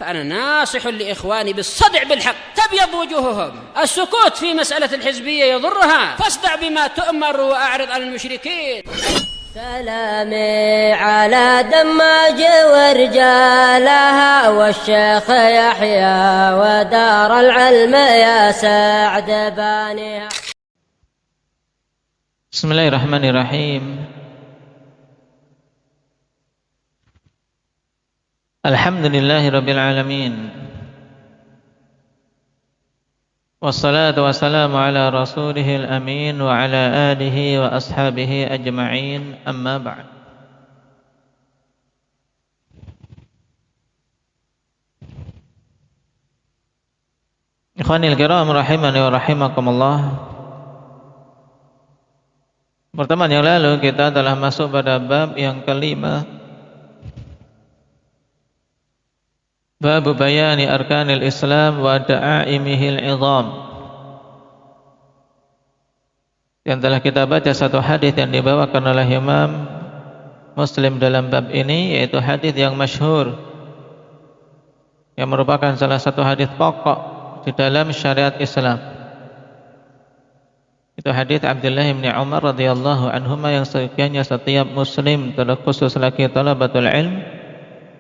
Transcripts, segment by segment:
فأنا ناصح لإخواني بالصدع بالحق تبيض وجوههم. السكوت في مسألة الحزبية يضرها، فاصدع بما تؤمر وأعرض عن المشركين. سلامي على دماج ورجالها والشيخ يحيى ودار العلم يا سعد بانيها. Bismillahirrahmanirrahim. Alhamdulillahirabbil alamin. Wassalatu wassalamu ala rasulihil amin wa ala alihi wa ashabihi ajma'in, amma ba'd. Ikhwanil kiram rahimani wa rahimakumullah. Pertemuan yang lalu kita telah masuk pada bab yang kelima, bab bayani arkanil Islam wa da'aimihil idham. Yang telah kita baca satu hadis yang dibawakan oleh Imam Muslim dalam bab ini, yaitu hadis yang masyhur yang merupakan salah satu hadis pokok di dalam syariat Islam. Itu hadis Abdullah bin Umar radhiyallahu anhuma yang sekiranya setiap muslim, terkhusus lagi talabatul ilm,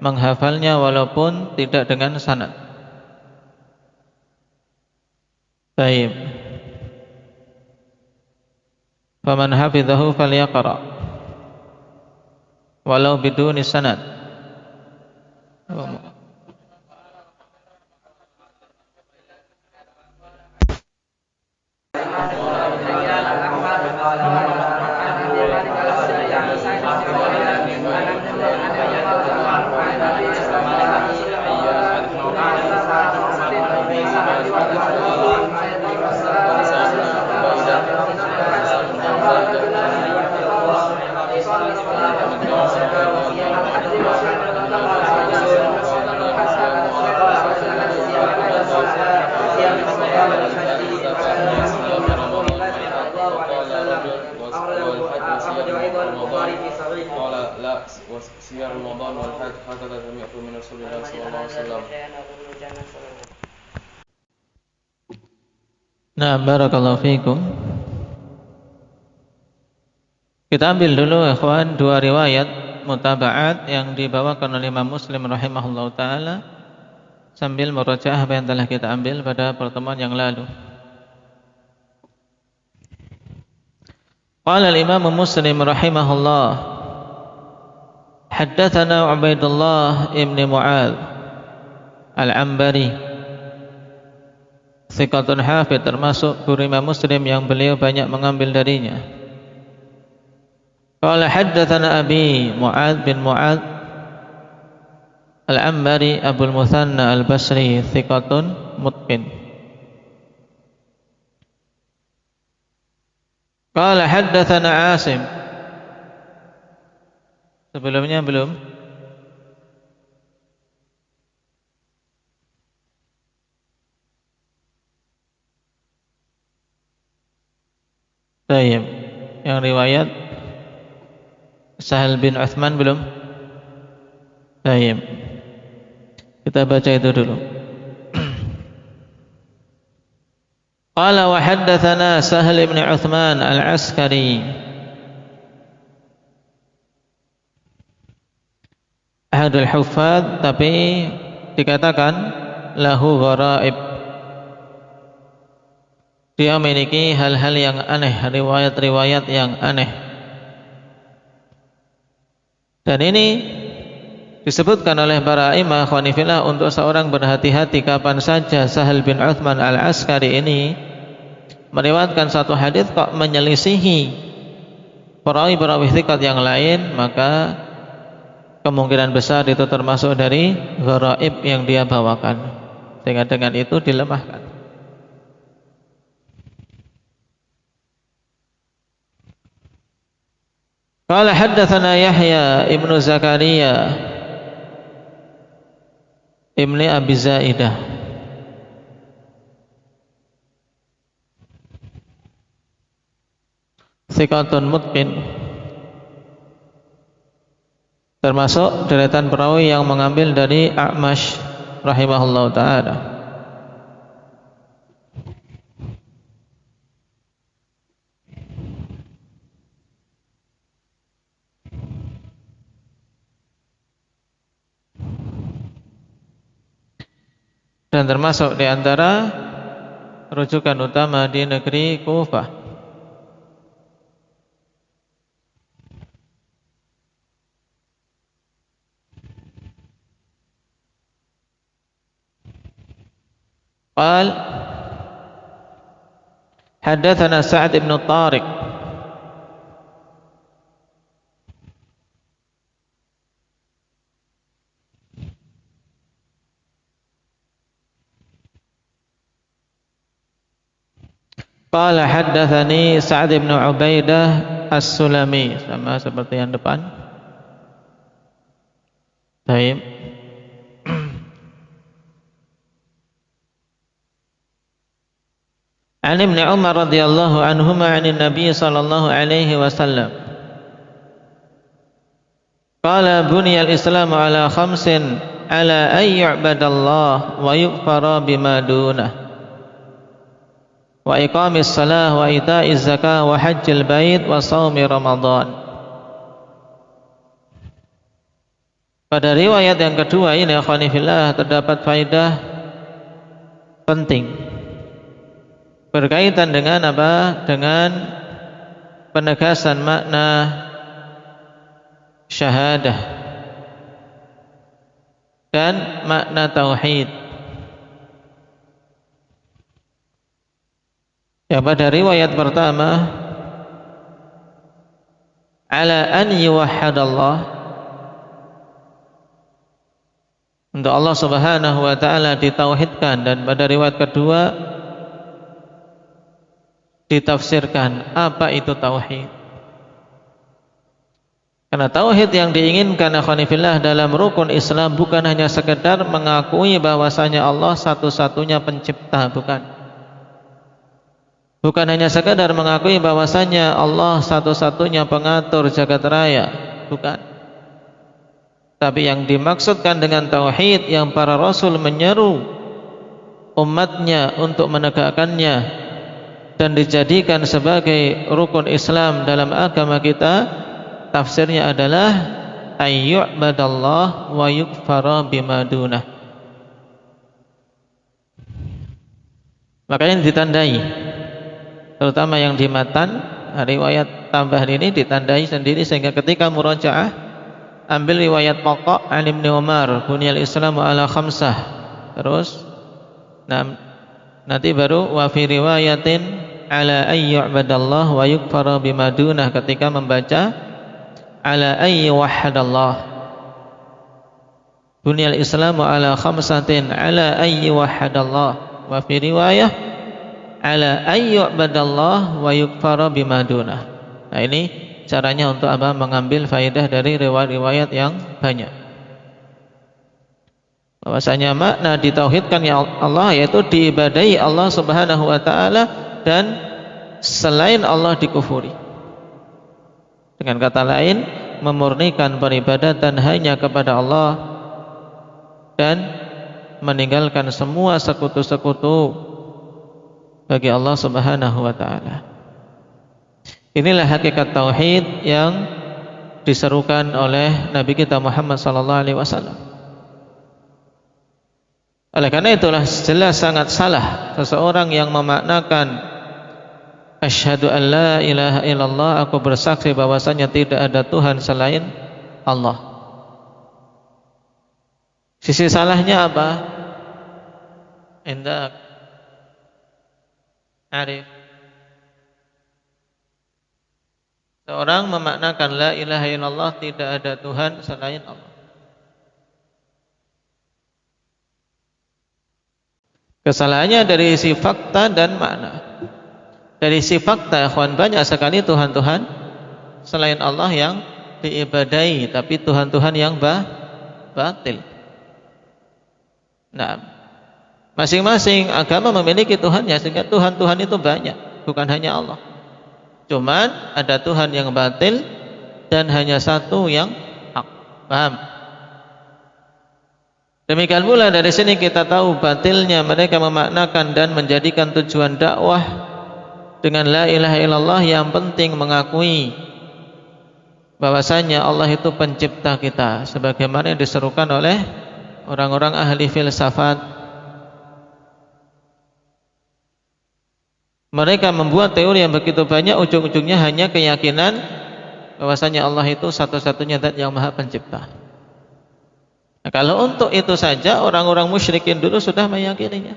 menghafalnya walaupun tidak dengan sanad. Baik. Faman hafidhahu falyaqra walau biduni sanad. Nah, barakallahu fiikum. Kita ambil dulu ikhwan dua riwayat mutaba'at yang dibawakan oleh Imam Muslim rahimahullahu taala sambil murajaah apa yang telah kita ambil pada pertemuan yang lalu. Qala al-Imam Muslim rahimahullah, haddatsana Ubaidullah ibn Mu'adz al-Anbari, thiqatun hafidh, termasuk guru Imam Muslim yang beliau banyak mengambil darinya. Qala haddatsana Abi Mu'adz bin Mu'adz al-Anbari Abul Muthanna al-Basri, thiqatun mutqin. Qala haddatsana Asim. Sebelumnya belum? Baik. Yang riwayat Sahal bin Uthman belum? Baik. Kita baca itu dulu. Qala wa haddatsana Sahal bin Uthman al-Askari, ahadul huffaz, tapi dikatakan lahu gharaib. Dia memiliki hal-hal yang aneh, riwayat-riwayat yang aneh. Dan ini disebutkan oleh para imam khwanifillah untuk seorang berhati-hati kapan saja Sahal bin Uthman al-Askari ini meriwayatkan satu hadis kok menyelisihi perawi-perawi thiqat yang lain, maka kemungkinan besar itu termasuk dari gharaib yang dia bawakan, sehingga dengan itu dilemahkan. Qala haddatsana Yahya ibnu Zakaria ibni Abi Zaidah, thiqatun mutqin, termasuk deretan perawi yang mengambil dari A'mash rahimahullahu taala. Dan termasuk di antara rujukan utama di negeri Kufah. Qal Haddatsana Sa'd ibn Tariq Qala haddatsani Sa'd ibn Ubaidah As-Sulami, sama seperti yang depan. Baik. An Ibn Umar radhiyallahu anhuma 'anil Nabi sallallahu alaihi wasallam. Qala buniyal Islamu ala khamsin ala ay yu'badallah wa yukfara bima dunah. Wa iqamis salah wa ita'iz zakah wa hajjil bait wa shaumi Ramadan. Pada riwayat yang kedua ini akhwani fillah terdapat faedah penting berkaitan dengan apa? Dengan penegasan makna syahadah dan makna tauhid. Yang pada riwayat pertama ala an yuwahhadallah, untuk Allah Subhanahu wa taala ditauhidkan, dan pada riwayat kedua ditafsirkan apa itu tauhid. Karena tauhid yang diinginkan akhwanifillah dalam rukun Islam bukan hanya sekedar mengakui bahwasanya Allah satu-satunya pencipta, bukan. Bukan hanya sekadar mengakui bahwasanya Allah satu-satunya pengatur jagat raya, bukan. Tapi yang dimaksudkan dengan tauhid yang para rasul menyeru umatnya untuk menegakkannya dan dijadikan sebagai rukun Islam dalam agama kita, tafsirnya adalah ayyu'badallah wa yukfara bima dunah. Makanya ditandai, terutama yang di matan riwayat tambahan ini ditandai sendiri, sehingga ketika murajaah ambil riwayat pokok an Ibn Umar buniyal Islamu ala khamsah, terus nanti baru wa fi riwayatin ala ayyu'badallah wa yukfara bima dunah ketika membaca ala ayyuwahhadallah. Buniyal Islamu ala khamsatin ala ayyuwahhadallah, wa fi riwayah ala ayyu'badallah wa yukfara bima dunah. Nah, ini caranya untuk apa? Mengambil faedah dari riwayat-riwayat yang banyak. Bahwasanya makna ditauhidkan ya Allah yaitu diibadahi Allah Subhanahu wa taala dan selain Allah dikufuri. Dengan kata lain, memurnikan peribadatan hanya kepada Allah dan meninggalkan semua sekutu-sekutu bagi Allah Subhanahu wa taala. Inilah hakikat tauhid yang diserukan oleh Nabi kita Muhammad sallallahu alaihi wasallam. Oleh karena itulah jelas sangat salah seseorang yang memaknakan asyhadu an la ilaha illallah, aku bersaksi bahwasanya tidak ada Tuhan selain Allah. Sisi salahnya apa? Indak Arif, seorang memaknakan la ilaha illallah, tidak ada Tuhan selain Allah. Kesalahannya dari sisi fakta dan makna. Dari sisi fakta, ikhwan, banyak sekali Tuhan-Tuhan selain Allah yang diibadahi, tapi Tuhan-Tuhan yang batil. Nah, masing-masing agama memiliki Tuhannya, sehingga Tuhan-Tuhan itu banyak, bukan hanya Allah. Cuman ada Tuhan yang batil dan hanya satu yang hak. Paham? Demikian pula dari sini kita tahu batilnya mereka memaknakan dan menjadikan tujuan dakwah dengan la ilaha illallah yang penting mengakui bahwasanya Allah itu pencipta kita, sebagaimana yang diserukan oleh orang-orang ahli filsafat. Mereka membuat teori yang begitu banyak, ujung-ujungnya hanya keyakinan bahwasanya Allah itu satu-satunya zat yang maha pencipta. Nah, kalau untuk itu saja orang-orang musyrikin dulu sudah meyakininya,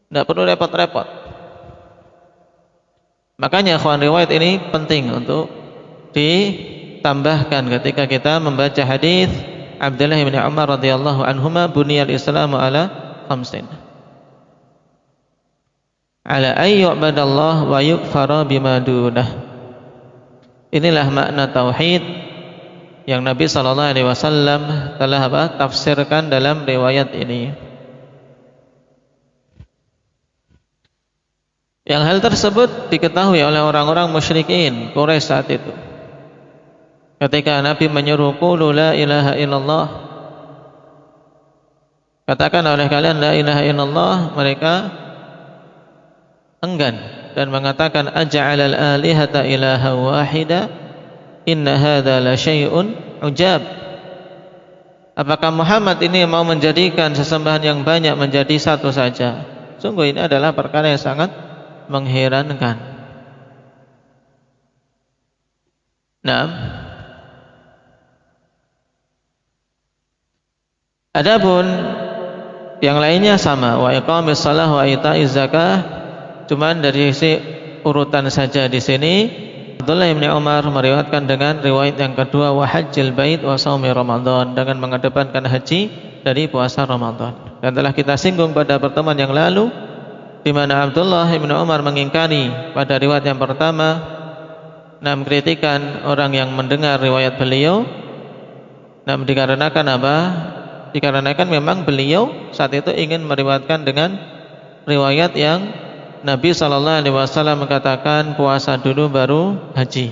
tidak perlu repot-repot. Makanya ikhwan, riwayat ini penting untuk ditambahkan ketika kita membaca hadis Abdullah bin Umar radhiyallahu anhuma, buniyal islamu ala khamsin, ala ayyubadallah wa yukfara bima dunah. Inilah makna tauhid yang Nabi sallallahu alaihi wasallam telah tafsirkan dalam riwayat ini. Yang hal tersebut diketahui oleh orang-orang musyrikin Quraisy saat itu. Ketika Nabi menyuruh qulu la ilaha illallah, katakan oleh kalian la ilaha illallah, mereka enggan dan mengatakan aj'alal alihata ilaha wahida inna hadza la syai'un ujab. Apakah Muhammad ini mau menjadikan sesembahan yang banyak menjadi satu saja? Sungguh ini adalah perkara yang sangat mengherankan. Nah, adapun yang lainnya sama, wa iqamis shalah wa ita'iz zakah, cuman dari sisi urutan saja di sini Abdullah bin Umar meriwayatkan dengan riwayat yang kedua, wa hajjil bait wa shaumi Ramadan, dengan mengedepankan haji dari puasa Ramadan. Dan telah kita singgung pada pertemuan yang lalu di mana Abdullah bin Umar mengingkari pada riwayat yang pertama, kritikan orang yang mendengar riwayat beliau. Dikarenakan apa? Dikarenakan memang beliau saat itu ingin meriwayatkan dengan riwayat yang Nabi sallallahu alaihi wasallam mengatakan puasa dulu baru haji.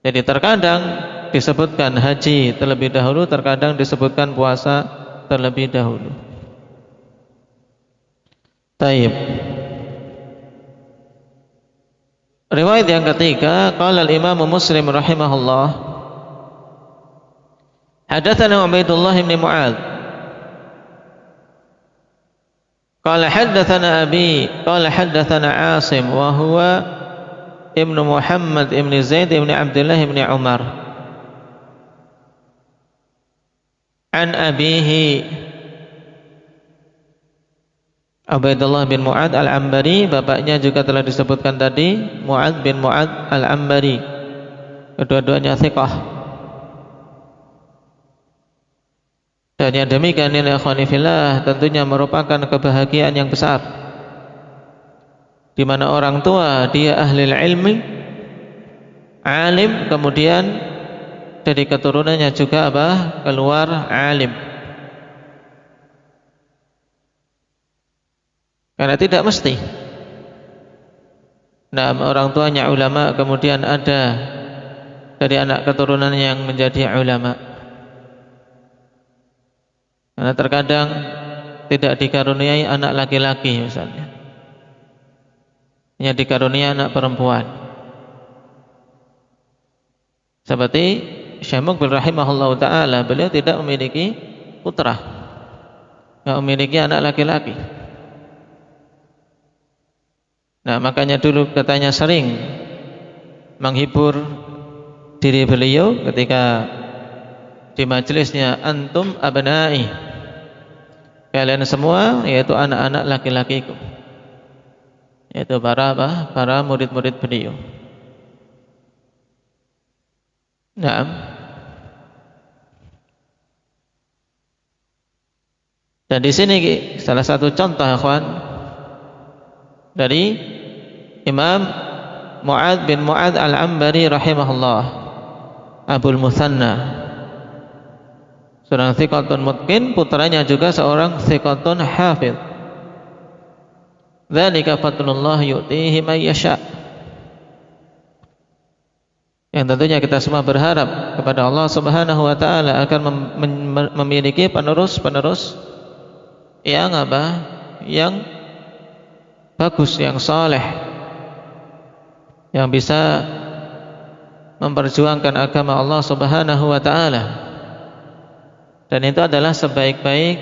Jadi terkadang disebutkan haji terlebih dahulu, terkadang disebutkan puasa terlebih dahulu. Taib. Riwayat yang ketiga, qala al-Imam Muslim rahimahullah, hadatsana Ubaidullah bin Mu'adz qala hadatsana abi qala hadatsana Asim wa huwa ibnu Muhammad ibn Zaid ibn Abdullah ibn Umar an abihi Ubaidullah bin Mu'adz al-Ambari, bapaknya juga telah disebutkan tadi, Mu'adz bin Mu'adz al-Ambari, kedua-duanya thiqah. Dan yang demikian nilai ikhwani fillah tentunya merupakan kebahagiaan yang besar, di mana orang tua dia ahli ilmi, alim, kemudian dari keturunannya juga keluar alim. Karena tidak mesti orang tuanya ulama kemudian ada dari anak keturunan yang menjadi ulama. Karena terkadang tidak dikaruniai anak laki-laki misalnya, hanya dikaruniai anak perempuan. Seperti Syekh Muqbil rahimahullahu ta'ala, beliau tidak memiliki putra, tidak memiliki anak laki-laki. Makanya dulu katanya sering menghibur diri beliau ketika di majelisnya, antum abnai, kalian semua yaitu anak-anak laki-lakiku, yaitu para murid-murid beliau. Dan di sini salah satu contoh ikhwan dari Imam Mu'adz bin Mu'adz al-Ambari rahimahullah, Abul Musanna, seorang thiqatun mutqin, putranya juga seorang thiqatun hafidh. Dzalika fadlullah yu'tihi may yasha. yang tentunya kita semua berharap kepada Allah Subhanahu wa taala akan memiliki penerus-penerus yang yang bagus, yang saleh, yang bisa memperjuangkan agama Allah Subhanahu wa taala. Dan itu adalah sebaik-baik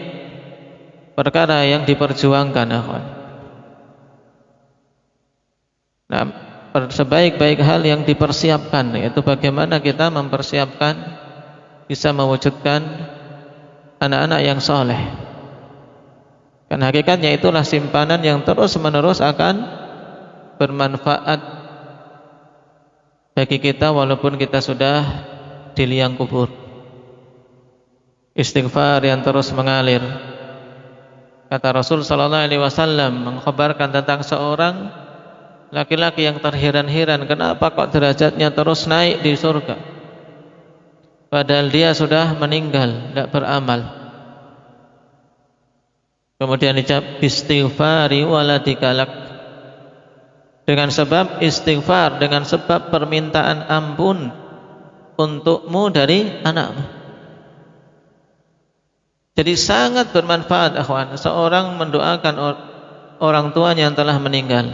perkara yang diperjuangkan, akhwan. Nah, sebaik-baik hal yang dipersiapkan, yaitu bagaimana kita mempersiapkan bisa mewujudkan anak-anak yang saleh. Kan hakikatnya itulah simpanan yang terus-menerus akan bermanfaat bagi kita walaupun kita sudah di liang kubur. Istighfar yang terus mengalir. Kata Rasul sallallahu alaihi wasallam mengkhabarkan tentang seorang laki-laki yang terheran-heran, kenapa kok derajatnya terus naik di surga padahal dia sudah meninggal, tidak beramal. Kemudian dicap istighfari waladikalak, dengan sebab istighfar, dengan sebab permintaan ampun untukmu dari anakmu. Jadi sangat bermanfaat, akhwan, seorang mendoakan orang tuanya yang telah meninggal.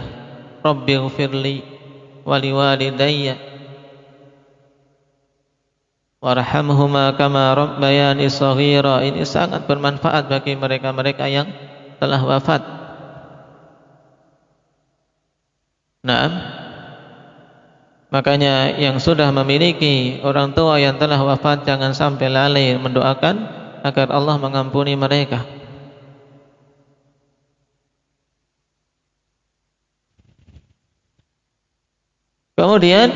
Rabbighfirli wali walidayya warhamhuma kama rabbayani shaghira. Ini sangat bermanfaat bagi mereka-mereka yang telah wafat. Naam. Makanya yang sudah memiliki orang tua yang telah wafat jangan sampai lalai mendoakan agar Allah mengampuni mereka. Kemudian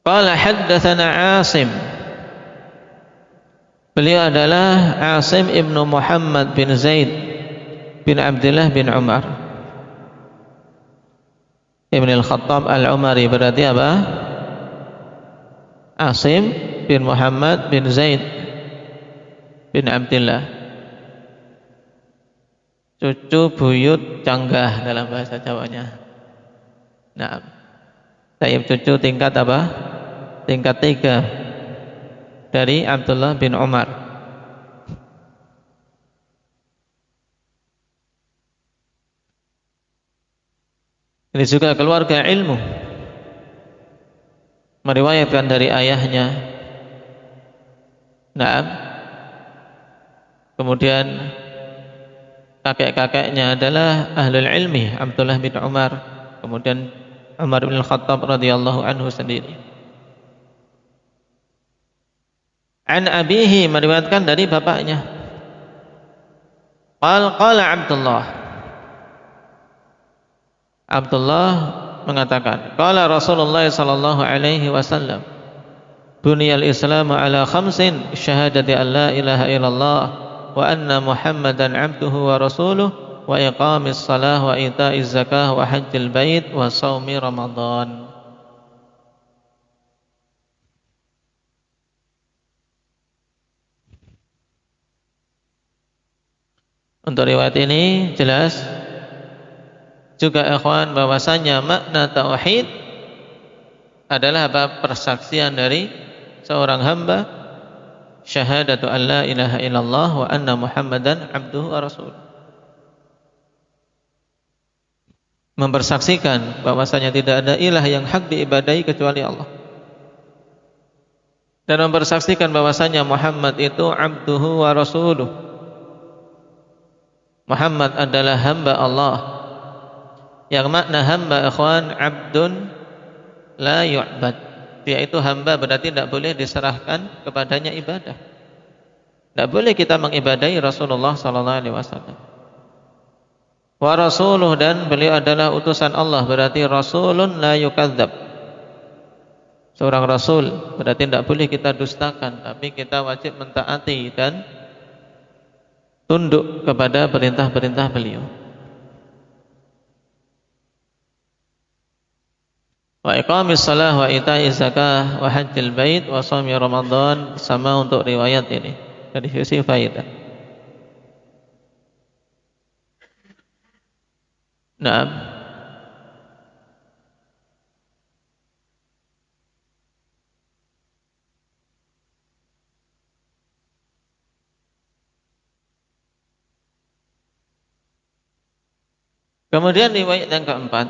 qala haddatsana Asim. Beliau adalah Asim ibnu Muhammad bin Zaid bin Abdullah bin Umar Ibn al-Khattab al-Umari. Berarti apa? Asim bin Muhammad bin Zaid bin Abdullah, cucu buyut canggah dalam bahasa Jawanya. Nah, saya cucu tingkat apa? Tingkat 3 dari Abdullah bin Umar. Ini juga keluarga ilmu, meriwayatkan dari ayahnya. Nah, kemudian kakek-kakeknya adalah ahlul ilmi, Abdullah bin Umar, kemudian Umar bin Khattab radhiyallahu anhu sendiri. An abihi, meriwayatkan dari bapaknya. Qala Abdullah mengatakan, qala Rasulullah sallallahu alaihi wasallam, buniyal islamu ala khamsin, syahadati an la ilaha illallah wa anna Muhammadan abduhu wa rasuluh wa iqamis salah wa ita'iz zakah wa hajjil bait wa shaumi ramadan. Untuk riwayat ini jelas juga, ikhwan, bahwasanya makna tauhid adalah apa? Persaksian dari seorang hamba, syahadatu an la ilaha illallah wa anna Muhammadan abduhu wa rasuluh. Mempersaksikan bahwasanya tidak ada ilah yang hak diibadahi kecuali Allah, dan mempersaksikan bahwasanya Muhammad itu abduhu wa rasuluh. Muhammad adalah hamba Allah. Yang makna hamba, ikhwan, abdun la yu'bad, dia itu hamba, berarti tidak boleh diserahkan kepadanya ibadah. Tidak boleh kita mengibadahi Rasulullah sallallahu alaihi wasallam. Wa rasuluh, dan beliau adalah utusan Allah, berarti rasulun la yukadzab, seorang rasul, berarti tidak boleh kita dustakan, tapi kita wajib mentaati dan tunduk kepada perintah-perintah beliau. Wa iqamis salah wa ita'iz zakah wa hajjil bait wa shaumi ramadan, sama untuk riwayat ini dari sisi faidah. Nah, Kemudian riwayat yang keempat,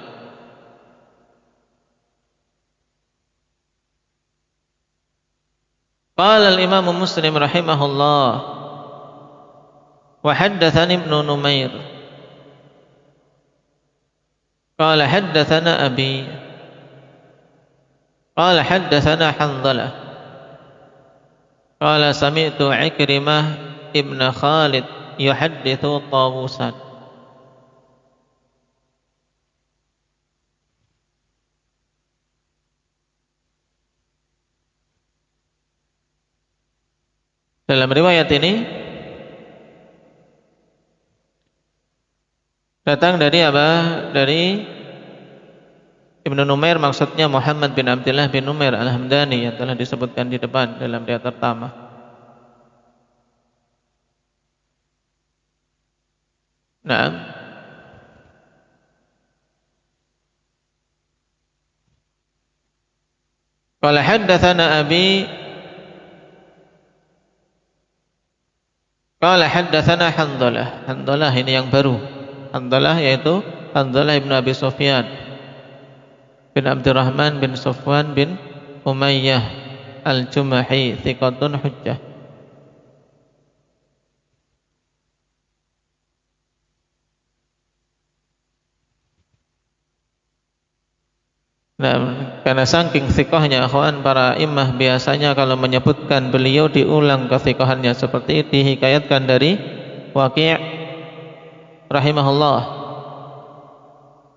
qala al-Imam Muslim rahimahullah wa haddatsani Ibnu Numair qala haddatsana abi qala haddatsana Hanzalah qala sami'tu Ikrimah ibn Khalid yuhadditsu Tawusan. Dalam riwayat ini datang dari apa? Dari Ibnu Numair, maksudnya Muhammad bin Abdullah bin Numair Al-Hamdani yang telah disebutkan di depan dalam riwayat pertama. Naam. Qala haddatsana abi qala haddatsana Hanzalah. Hanzalah ini yang baru. Hanzalah yaitu Hanzalah ibn Abi Sufyan bin Abdurrahman bin Sufwan bin Umayyah al-Jumahi thiqatun hujjah. Nah, karena saking thiqahnya akhwan, para imam biasanya kalau menyebutkan beliau diulang kethiqahannya, seperti dihikayatkan dari Waqi' rahimahullah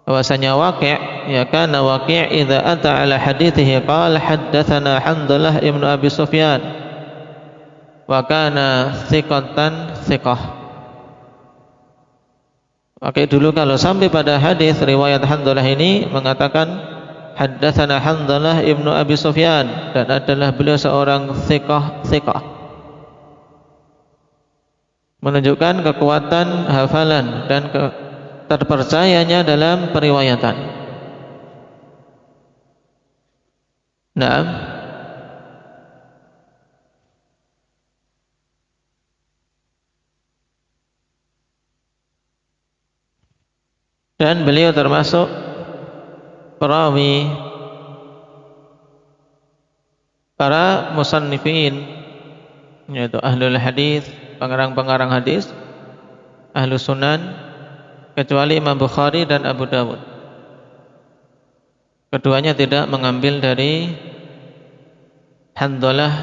bahwasanya Waqi' ya kana Waqi' idza ata ala hadithihi qala haddatsana Hanzalah ibnu Abi Sufyan wa kana thiqatan thiqah. Waqi' dulu kalau sampai pada hadis riwayat Hanzalah ini mengatakan haddatsana Hanzalah ibnu Abi Sufyan, dan adalah beliau seorang thiqah, menunjukkan kekuatan hafalan dan terpercayanya dalam periwayatan. Naam. Dan beliau termasuk perawi para musannifin, yaitu ahlul hadis, pengarang-pengarang hadis, ahlu sunan, kecuali Imam Bukhari dan Abu Dawud. Keduanya tidak mengambil dari Hanzalah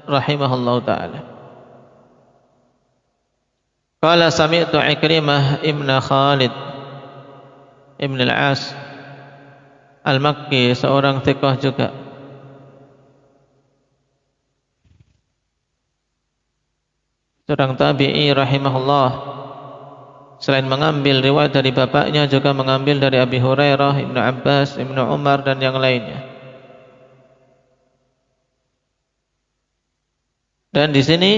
rahimahullahu ta'ala. Qala sami'tu Ikrimah ibn Khalid ibn al-As Al-Makki, seorang thiqah juga, seorang tabi'i rahimahullah, selain mengambil riwayat dari bapaknya juga mengambil dari Abi Hurairah, Ibnu Abbas, Ibnu Umar dan yang lainnya. Dan di sini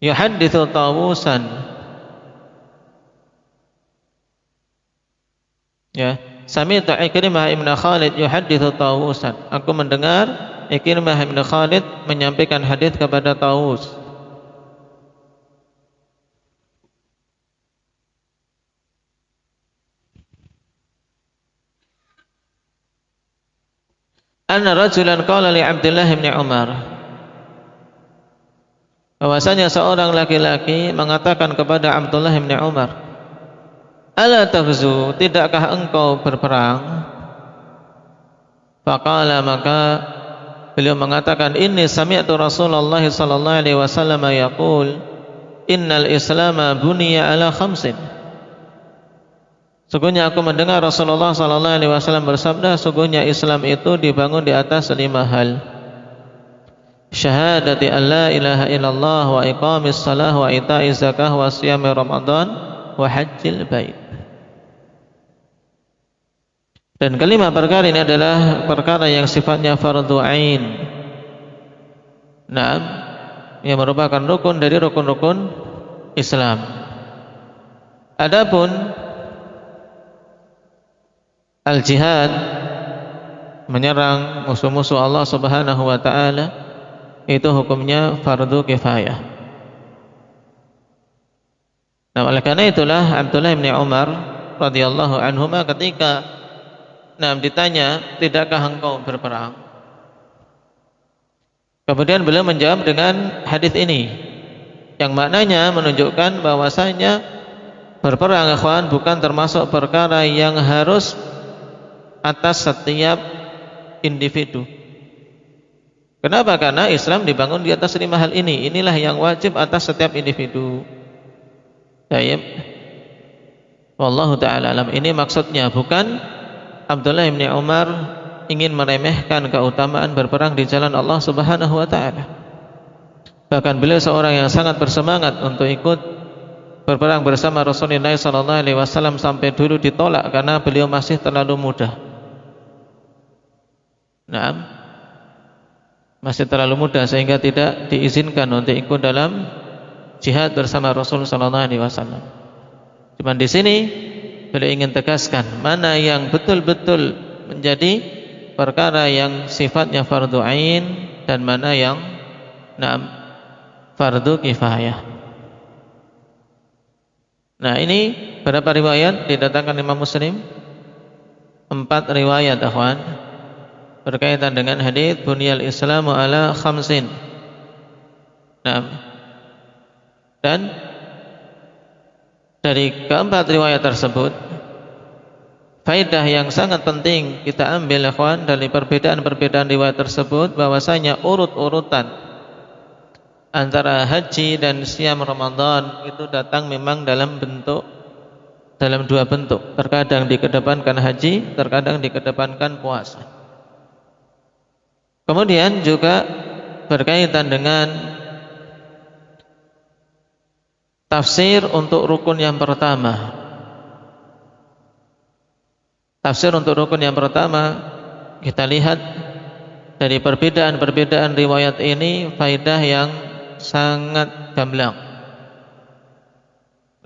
yuhadditsu Tawusan, ya, sami'tu Ikrimah ibn Khalid yuhadditsu Tawusan. Aku mendengar Ikrimah ibn Khalid menyampaikan hadis kepada Tawus. Anna rajulan qala li Abdullah bin Umar, bahwasanya seorang laki-laki mengatakan kepada Abdullah bin Umar, ala taghzu, tidakkah engkau berperang? Faqala, maka beliau mengatakan, inni sami'tu Rasulullah sallallahu alaihi wasallam yaqul, innal islama buniya ala khamsin. Sungguhnya aku mendengar Rasulullah sallallahu alaihi wasallam bersabda, sungguhnya Islam itu dibangun di atas 5 hal. Syahadati an la ilaha illallah wa iqamis salah wa ita'iz zakah wa siyami ramadan wa hajjil bait. Dan kelima perkara ini adalah perkara yang sifatnya fardhu ain. Naam, yang merupakan rukun dari rukun-rukun Islam. Adapun al-jihad, menyerang musuh-musuh Allah Subhanahu wa taala, itu hukumnya fardhu kifayah. Nah, oleh karena itulah Abdullah bin Umar radhiyallahu anhuma ketika ditanya, tidakkah engkau berperang? Kemudian beliau menjawab dengan hadis ini, yang maknanya menunjukkan bahwasanya berperang ikhwan bukan termasuk perkara yang harus atas setiap individu. Kenapa? Karena Islam dibangun di atas 5 hal ini. Inilah yang wajib atas setiap individu. Baik. Wallahu ta'ala alam. Ini maksudnya, bukan Abdullah bin Umar ingin meremehkan keutamaan berperang di jalan Allah Subhanahu wa ta'ala. Bahkan beliau seorang yang sangat bersemangat untuk ikut berperang bersama Rasulullah sallallahu alaihi wasallam, sampai dulu ditolak karena beliau masih terlalu muda. Masih terlalu muda sehingga tidak diizinkan untuk ikut dalam jihad bersama Rasul sallallahu alaihi wasallam. Cuman di sini beliau ingin tegaskan mana yang betul-betul menjadi perkara yang sifatnya fardu ain dan mana yang fardu kifayah. Nah, ini berapa riwayat didatangkan Imam Muslim? 4 riwayat, akhwan, berkaitan dengan hadis bunyal Islamu ala khamsin. Dan dari keempat riwayat tersebut, faedah yang sangat penting kita ambil, akhwan, dari perbedaan-perbedaan riwayat tersebut, bahwasanya urut-urutan antara haji dan siam Ramadan itu datang memang dalam 2 bentuk. Terkadang dikedepankan haji, terkadang dikedepankan puasa. Kemudian juga berkaitan dengan tafsir untuk rukun yang pertama. Tafsir untuk rukun yang pertama, kita lihat dari perbedaan-perbedaan riwayat ini faedah yang sangat gamblang.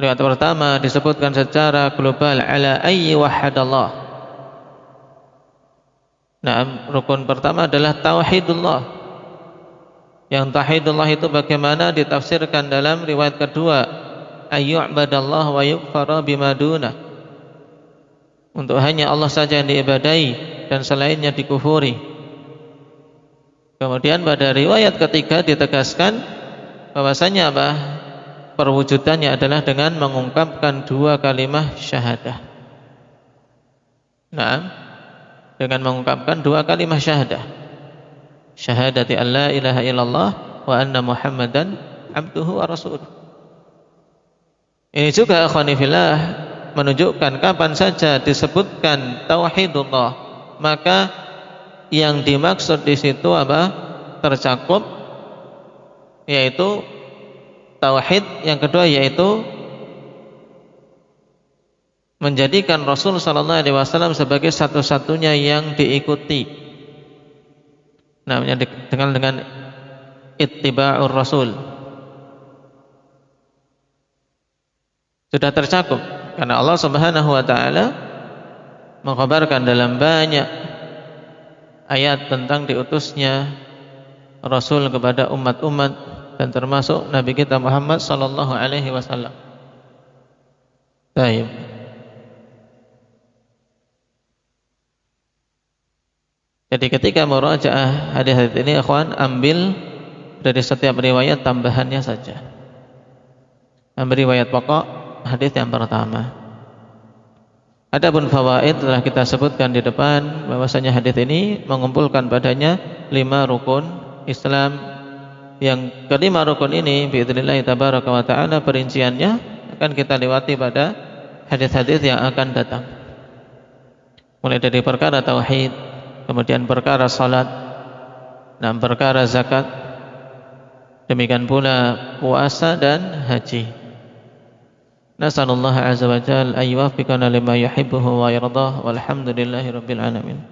Riwayat pertama disebutkan secara global, ala ayyi wahadallah. Rukun pertama adalah tauhidullah. Yang tauhidullah itu bagaimana ditafsirkan dalam riwayat kedua, ayyu'badallah wa yukfara bima dunah. Untuk hanya Allah saja yang diibadahi dan selainnya dikufuri. Kemudian pada riwayat ketiga ditegaskan bahwasanya perwujudannya adalah dengan mengungkapkan 2 kalimat syahadah. Dengan mengungkapkan 2 kalimat syahadah. Syahadati an la ilaha illallah wa anna Muhammadan abduhu wa rasuluh. Ini juga akhwani fillah menunjukkan kapan saja disebutkan tauhidullah, maka yang dimaksud di situ tercakup, yaitu tauhid. Yang kedua yaitu menjadikan Rasul sallallahu alaihi wasallam sebagai satu-satunya yang diikuti. Namanya dengan ittiba'ur Rasul. Sudah tercakup karena Allah Subhanahu wa taala mengkhabarkan dalam banyak ayat tentang diutusnya Rasul kepada umat-umat, dan termasuk Nabi kita Muhammad sallallahu alaihi wasallam. Baik. Jadi ketika murajaah hadis-hadis ini, akhwan, ambil dari setiap riwayat tambahannya saja. Ambil riwayat pokok hadis yang pertama. Adapun fawaid telah kita sebutkan di depan, bahwasanya hadis ini mengumpulkan padanya 5 rukun Islam. Yang kelima rukun ini biidznillah tabaraka wa taala perinciannya akan kita lewati pada hadis-hadis yang akan datang. Mulai dari perkara tauhid, kemudian perkara salat, dan perkara zakat, demikian pula puasa dan haji. Nasallallahu azza wa jalla ay yuwaffiqana lima yuhibbuhu wa yardah, walhamdulillahi rabbil alamin.